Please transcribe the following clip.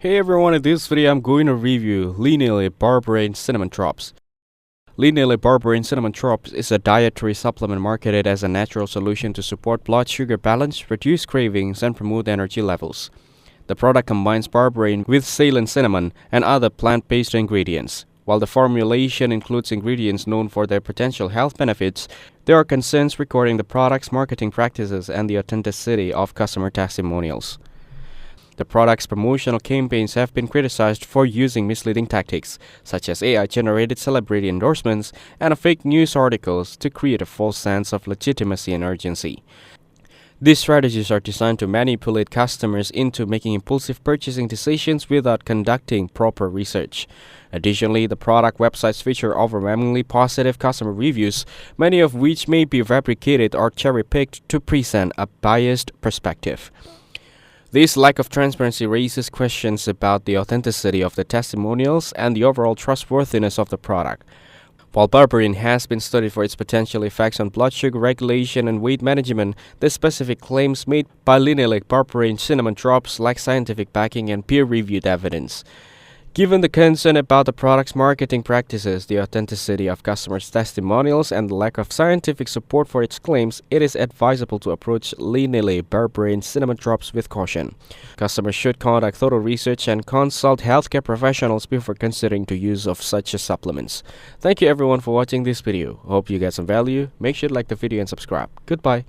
Hey everyone, in this video I'm going to review Linelle Berberine Cinnamon Drops. Linelle Berberine Cinnamon Drops is a dietary supplement marketed as a natural solution to support blood sugar balance, reduce cravings, and promote energy levels. The product combines berberine with Ceylon cinnamon and other plant-based ingredients. While the formulation includes ingredients known for their potential health benefits, there are concerns regarding the product's marketing practices and the authenticity of customer testimonials. The product's promotional campaigns have been criticized for using misleading tactics, such as AI-generated celebrity endorsements and fake news articles to create a false sense of legitimacy and urgency. These strategies are designed to manipulate customers into making impulsive purchasing decisions without conducting proper research. Additionally, the product websites feature overwhelmingly positive customer reviews, many of which may be fabricated or cherry-picked to present a biased perspective. This lack of transparency raises questions about the authenticity of the testimonials and the overall trustworthiness of the product. While berberine has been studied for its potential effects on blood sugar regulation and weight management, the specific claims made by Linelle Berberine Cinnamon Drops lack scientific backing and peer-reviewed evidence. Given the concern about the product's marketing practices, the authenticity of customers' testimonials, and the lack of scientific support for its claims, it is advisable to approach Linelle Berberine Cinnamon Drops with caution. Customers should conduct thorough research and consult healthcare professionals before considering the use of such supplements. Thank you everyone for watching this video. Hope you get some value. Make sure to like the video and subscribe. Goodbye.